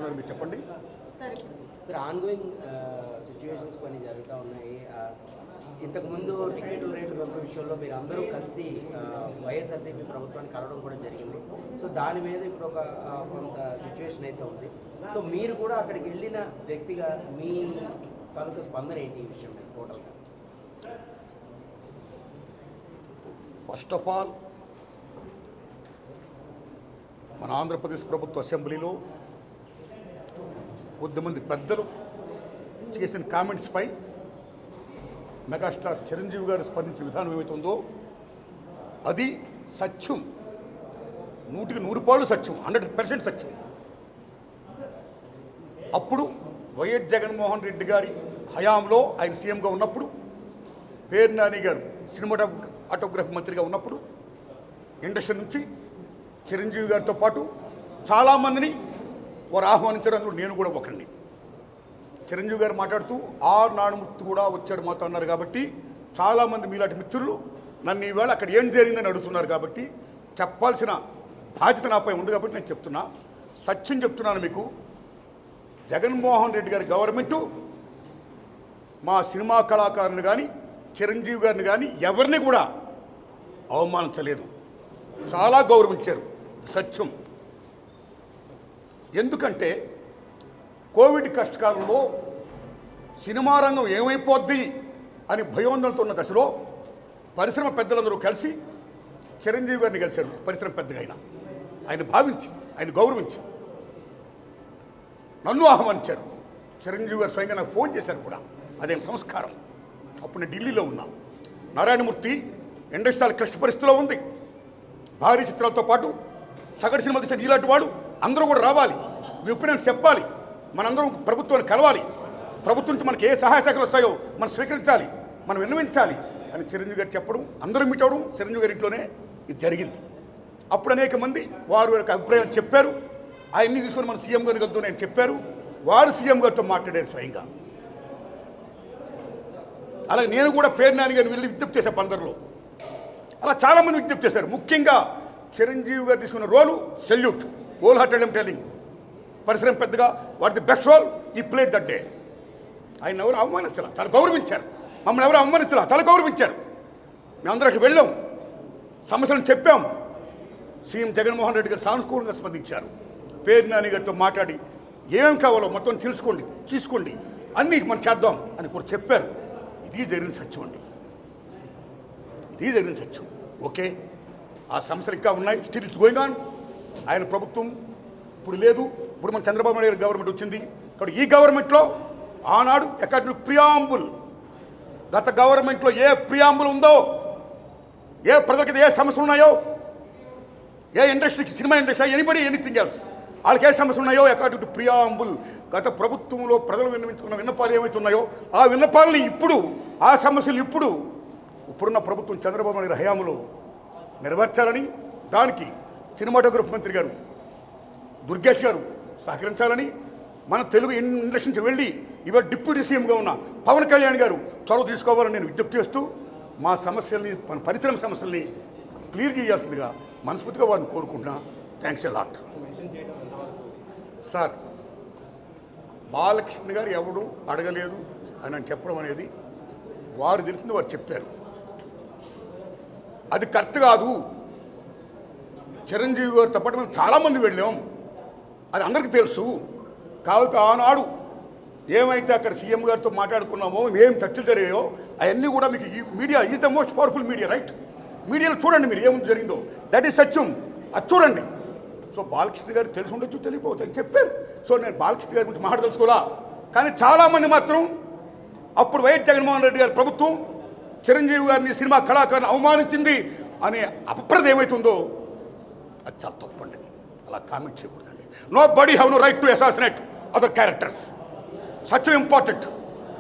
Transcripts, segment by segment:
చెప్తున్నారు మీరు చెప్పండి. సార్ ఆన్గోయింగ్ సిచ్యువేషన్స్ కొన్ని జరుగుతూ ఉన్నాయి. ఇంతకుముందు టికెట్ల రేట్లు పెంపు విషయంలో మీరు అందరూ కలిసి వైఎస్ఆర్సీపీ ప్రభుత్వాన్ని కలవడం కూడా జరిగింది. సో దాని మీద ఇప్పుడు ఒక కొంత సిచ్యువేషన్ అయితే ఉంది. సో మీరు కూడా అక్కడికి వెళ్ళిన వ్యక్తిగా మీ తాలూకా స్పందన ఏంటి ఈ విషయం మీద టోటల్గా? ఫస్ట్ ఆఫ్ ఆల్ మన ఆంధ్రప్రదేశ్ ప్రభుత్వ అసెంబ్లీలో కొద్దిమంది పెద్దలు చేసిన కామెంట్స్పై మెగాస్టార్ చిరంజీవి గారు స్పందించిన విధానం ఏమైతుందో అది సత్యం, 100% సత్యం, 100% సత్యం. అప్పుడు వైఎస్ జగన్మోహన్ రెడ్డి గారి హయాంలో ఆయన సీఎంగా ఉన్నప్పుడు, పేరు నాని గారు సినిమాటోగ్రఫీ మంత్రిగా ఉన్నప్పుడు ఇండస్ట్రీ నుంచి చిరంజీవి గారితో పాటు చాలామందిని వారు ఆహ్వానించడంలో నేను కూడా ఒకరిని. చిరంజీవి గారు మాట్లాడుతూ నానుమూర్తి కూడా వచ్చాడు మాతో అన్నారు. కాబట్టి చాలామంది మీలాంటి మిత్రులు నన్ను ఈవేళ అక్కడ ఏం జరిగిందని అడుగుతున్నారు. కాబట్టి చెప్పాల్సిన బాధ్యత నాపై ఉంది కాబట్టి నేను చెప్తున్నా, సత్యం చెప్తున్నాను మీకు. జగన్మోహన్ రెడ్డి గారి గవర్నమెంటు మా సినిమా కళాకారుని కానీ చిరంజీవి గారిని కానీ ఎవరిని కూడా అవమానించలేదు, చాలా గౌరవించారు. సత్యం. ఎందుకంటే కోవిడ్ కష్టకాలంలో సినిమా రంగం ఏమైపోద్ది అని భయోందనతో ఉన్న దశలో పరిశ్రమ పెద్దలందరూ కలిసి చిరంజీవి గారిని కలిశారు. పరిశ్రమ పెద్దగా ఆయన భావించి, ఆయన గౌరవించి నన్ను ఆహ్వానించారు. చిరంజీవి గారు స్వయంగా నాకు ఫోన్ చేశారు కూడా. అదేం సంస్కారం. అప్పుడు నేను ఢిల్లీలో ఉన్నా. నారాయణమూర్తి ఇండస్ట్రియల్ క్లిష్ట పరిస్థితిలో ఉంది. భారీ చిత్రాలతో పాటు సగటు సినిమా తీసిన ఇలాంటి వాడు అందరూ కూడా రావాలి, మీ ఒపీనియన్స్ చెప్పాలి, మనందరం ప్రభుత్వాన్ని కలవాలి, ప్రభుత్వం నుంచి మనకి ఏ సహాయ శాఖలు వస్తాయో మనం స్వీకరించాలి, మనం విన్నవించాలి అని చిరంజీవి గారు చెప్పడం, అందరూ మీట్ అవ్వడం చిరంజీవి గారి ఇంట్లోనే ఇది జరిగింది. అప్పుడు అనేక మంది వారి యొక్క అభిప్రాయం చెప్పారు. ఆయన్ని తీసుకొని మన సీఎం గారికి వెళ్తూ నేను చెప్పారు. వారు సీఎం గారితో మాట్లాడారు స్వయంగా. అలాగే నేను కూడా పేరు నాని గారిని వెళ్ళి విజ్ఞప్తి చేసే పందరిలో అలా చాలామంది విజ్ఞప్తి చేశారు. ముఖ్యంగా చిరంజీవి గారు తీసుకున్న రోలు salute, whole hearted I'm telling. పరిశ్రమ పెద్దగా వాట్ ది బెస్ట్ రోల్ ఈ ప్లేడ్ దట్ డే. ఆయన ఎవరు అవమానించాల, చాలా గౌరవించారు. మమ్మల్ని ఎవరు అవమానించాల, చాలా గౌరవించారు. మేమందరం అక్కడికి వెళ్ళాం, సమస్యలను చెప్పాం. సీఎం జగన్మోహన్ రెడ్డి గారు సానుకూలంగా స్పందించారు. పేరు నాని గారితో మాట్లాడి ఏం కావాలో మొత్తం తీసుకోండి అన్నీ మనం చేద్దాం అని కూడా చెప్పారు. ఇది జరిగిన సత్యం అండి, ఇది జరిగిన సత్యం. ఓకే, ఆ సమస్యలు ఇంకా ఉన్నాయి, స్టిల్ ఇట్స్ గోయింగ్ ఆన్. ఆయన ప్రభుత్వం ఇప్పుడు లేదు, ఇప్పుడు మన చంద్రబాబు నాయుడు గారి గవర్నమెంట్ వచ్చింది. కాబట్టి ఈ గవర్నమెంట్లో ఆనాడు అకాడమిక్ ప్రియాంబుల్, గత గవర్నమెంట్లో ఏ ప్రియాంబుల్ ఉందో, ఏ ప్రజలకి ఏ సమస్యలు ఉన్నాయో, ఏ ఇండస్ట్రీకి, సినిమా ఇండస్ట్రీ, ఎనీథింగ్ ఎల్స్, వాళ్ళకి ఏ సమస్యలు ఉన్నాయో అకాడమిక్ ప్రియాంబుల్ గత ప్రభుత్వంలో ప్రజలు విన్నవించుకున్న విన్నపాలు ఏమైతే ఉన్నాయో ఆ విన్నపాలని ఇప్పుడు, ఆ సమస్యలు ఇప్పుడున్న ప్రభుత్వం చంద్రబాబు నాయుడు హయాంలో నెరవేర్చాలని, దానికి సినిమాటోగ్రఫీ మంత్రి గారు దుర్గేష్ గారు సహకరించాలని, మన తెలుగు ఇండస్ట్రీ నుంచి వెళ్ళి ఇవాళ డిప్యూటీ సీఎంగా ఉన్న పవన్ కళ్యాణ్ గారు చొరవ తీసుకోవాలని నేను విజ్ఞప్తి చేస్తూ మా సమస్యల్ని, మన పరిశ్రమ సమస్యల్ని క్లియర్ చేయాల్సిందిగా మనస్ఫూర్తిగా వారిని కోరుకుంటున్నా. Thanks a lot. Sir, Balakrishna గారు ఎవడు అడగలేదు అని చెప్పడం అనేది వారు తెలిసింది వారు చెప్పారు. అది కరెక్ట్ కాదు. చిరంజీవి గారితో పాటు మేము చాలామంది వెళ్ళాం, అది అందరికీ తెలుసు. కాబట్టి ఆనాడు ఏమైతే అక్కడ సీఎం గారితో మాట్లాడుకున్నామో, ఏం చర్చలు జరిగాయో అవన్నీ కూడా మీకు media is the most powerful media, right? మీడియాలో చూడండి మీరు ఏముంది జరిగిందో, దట్ ఈస్ సత్యం, అది చూడండి. సో బాలకృష్ణ గారు తెలిసి ఉండొచ్చు, తెలియపోవచ్చు అని చెప్పారు. సో నేను బాలకృష్ణ గారి గురించి మాట్లాడదలుచుకోవాలా. కానీ చాలామంది మాత్రం అప్పుడు వైఎస్ జగన్మోహన్ రెడ్డి గారి ప్రభుత్వం చిరంజీవి గారిని, సినిమా కళాకారుని అవమానించింది అనే అపప్రద ఏమవుతుందో అది చాలా తప్పండి. అలా కామెంట్ చేయకూడదండి. Nobody have no right to assassinate other characters. సత్యం ఇంపార్టెంట్,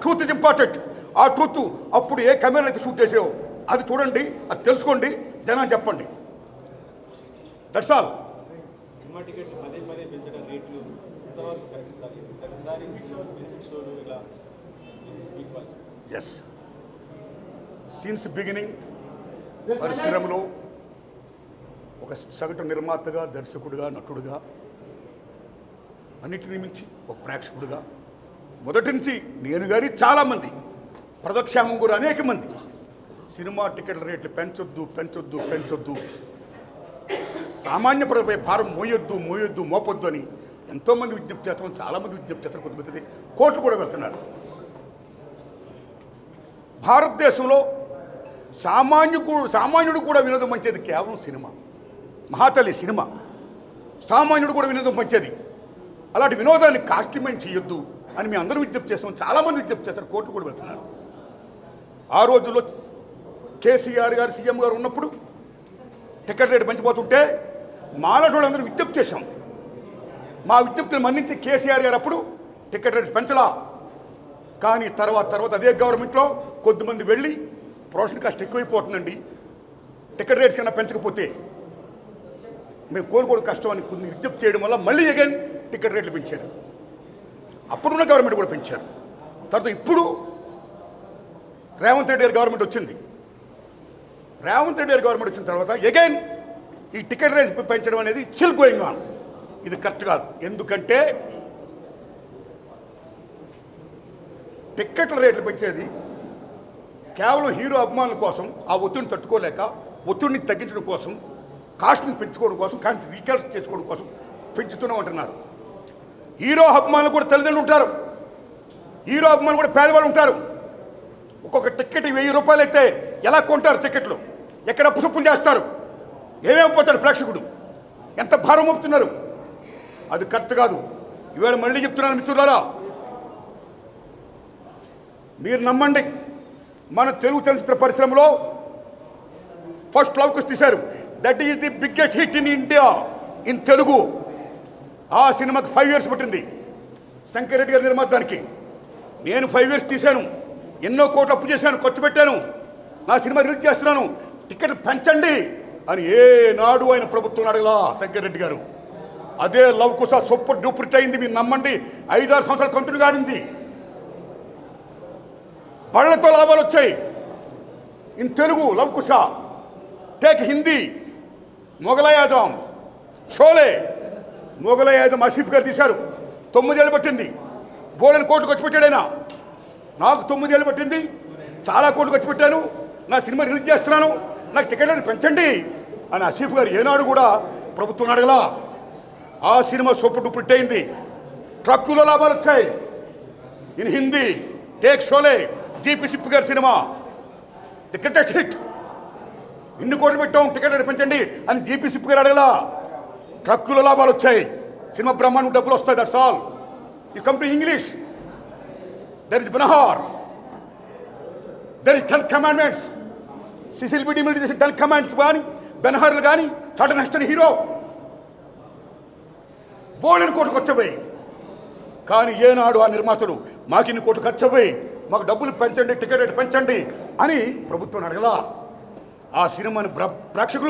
ట్రూత్ ఇస్ ఇంపార్టెంట్. ఆ ట్రూత్ అప్పుడు ఏ కెమెరా అయితే షూట్ చేసావో అది చూడండి, అది తెలుసుకోండి, జనాన్ని చెప్పండి. That's all. సినిమా టికెట్లు పదే పెంచడం రేట్లు ఎంతవరకు కనిపిస్తాయి? ఎస్, సిన్స్ బిగినింగ్ పరిశ్రమలో ఒక సగటు నిర్మాతగా, దర్శకుడిగా, నటుడిగా అన్నిటిని మించి ఒక ప్రేక్షకుడిగా మొదటి నుంచి నేను కానీ చాలామంది ప్రదక్షామం కూడా అనేక మంది సినిమా టికెట్ల రేట్లు పెంచొద్దు పెంచొద్దు పెంచొద్దు, సామాన్య ప్రజలపై భారం మోయొద్దు మోపొద్దు అని ఎంతోమంది విజ్ఞప్తి చేస్తాం, చాలామంది విజ్ఞప్తి చేస్తారు, కొంతమంది కోర్టు కూడా వెళ్తున్నారు. భారతదేశంలో సామాన్యుడు కూడా వినోదం మంచిది కేవలం సినిమా. మహాతల్లి సినిమా, సామాన్యుడు కూడా వినోదం మంచిది. అలాంటి వినోదాన్ని కాస్ట్యూమైజ్ చేయొద్దు అని మేము అందరూ విజ్ఞప్తి చేస్తాం, చాలామంది విజ్ఞప్తి చేస్తారు, కోర్టు కూడా వెళ్తున్నారు. ఆ రోజుల్లో కేసీఆర్ గారు సీఎం గారు ఉన్నప్పుడు టికెట్ రేటు పెంచిపోతుంటే మాలాటోళ్ళందరూ విజ్ఞప్తి చేశాం. మా విజ్ఞప్తిని మన్నించి కేసీఆర్ గారు అప్పుడు టికెట్ రేటు పెంచలా. కానీ తర్వాత అదే గవర్నమెంట్లో కొద్దిమంది వెళ్ళి ప్రొడక్షన్ కాస్ట్ ఎక్కువైపోతుందండి, టికెట్ రేట్స్ కన్నా పెంచకపోతే మేము కోరుకోవడం కష్టం అని కొన్ని విజ్ఞప్తి చేయడం వల్ల మళ్ళీ అగైన్ టికెట్ రేట్లు పెంచారు. అప్పుడున్న గవర్నమెంట్ కూడా పెంచారు. తర్వాత ఇప్పుడు రేవంత్ రెడ్డి గారి గవర్నమెంట్ వచ్చింది. రేవంత్ రెడ్డి గారి గవర్నమెంట్ వచ్చిన తర్వాత అగైన్ ఈ టికెట్ రేట్ పెంచడం అనేది స్టిల్ గోయింగ్ ఆన్. ఇది కరెక్ట్ కాదు. ఎందుకంటే టిక్కెట్ల రేట్లు పెంచేది కేవలం హీరో అభిమానుల కోసం, ఆ ఒత్తిడిని తట్టుకోలేక ఒత్తిడిని తగ్గించడం కోసం, కాస్ట్ని పెంచుకోవడం కోసం, కానీ రీకాల్కులేట్ చేసుకోవడం కోసం పెంచుతూనే ఉంటున్నారు. హీరో అభిమానులు కూడా తల్లిదండ్రులు ఉంటారు, హీరో అభిమానులు కూడా పేదవాళ్ళు ఉంటారు. ఒక్కొక్క టికెట్ 1000 రూపాయలు అయితే ఎలా కొంటారు టికెట్లు? ఎక్కడ అప్పుసప్పులు చేస్తారు? ఏమేమిపోతాడు ప్రేక్షకుడు? ఎంత భారం మోపుతున్నారు? అది కరెక్ట్ కాదు. ఈవేళ మళ్ళీ చెప్తున్నాను మిత్రులారా, మీరు నమ్మండి, మన తెలుగు చలనచిత్ర పరిశ్రమలో ఫస్ట్ లవ్ కుష్ తీశారు. That is the biggest hit in India in Telugu. ఆ సినిమాకి 5 years పట్టింది శంకర్ రెడ్డి గారి నిర్మాతానికి. నేను 5 years తీశాను, ఎన్నో కోట్లు అప్పు చేశాను, ఖర్చు పెట్టాను, నా సినిమా రిలీజ్ చేస్తున్నాను, టికెట్లు పెంచండి అని ఏనాడు ఆయన ప్రభుత్వం అడగలా శంకర్ రెడ్డి గారు. అదే లవ్ కుష్ సూపర్ డూపర్ హిట్ అయింది. మీరు నమ్మండి, 5-6 సంవత్సరాలు కంటిన్యూ ఆడింది. పళ్ళతో లాభాలు వచ్చాయి in Telugu. Lav Kush, take Hindi, Mughal-e-Azam, Sholay. Mughal-e-Azam Asif గారు తీశారు, 9 ఏళ్ళు పట్టింది. బోలెని కోట్లు ఖర్చు పెట్టాడైనా. నాకు 9 ఏళ్ళు పట్టింది, చాలా కోట్లు ఖర్చు పెట్టాను, నా సినిమా రిలీజ్ చేస్తున్నాను, నాకు టికెట్లను పెంచండి అని ఆసిఫ్ గారు ఏనాడు కూడా ప్రభుత్వం అడగలా. ఆ సినిమా సూపర్ డూపర్ హిట్ అయింది. ట్రక్కులో లాభాలు వచ్చాయి in Hindi. Take Sholay, GP SIP గారి సినిమా ది గ్రేటెస్ట్ హిట్. ఇన్ని కోట్లు పెట్టాం, టికెట్ పెంచండి అని జీపీ సిప్ గారు అడగలా. ట్రక్కులో లాభాలు వచ్చాయి, సినిమా బ్రహ్మాండం డబ్బులు వస్తాయి. That's all. You come to English, there is Ben Hur, there is 10 commandments. Cecil B DeMille చేసిన 10 commandments కానీ, బెనహార్లు కానీ, టాటా నెక్స్ట్ హీరో బోలెని కోట్లు ఖర్చుపోయి. కానీ ఏనాడు ఆ నిర్మాతలు మాకు ఇన్ని కోట్లు ఖర్చుపోయి, మాకు డబ్బులు పెంచండి, టికెట్ రేట్ పెంచండి అని ప్రభుత్వం అడగలా. ఆ సినిమాని ప్రేక్షకులు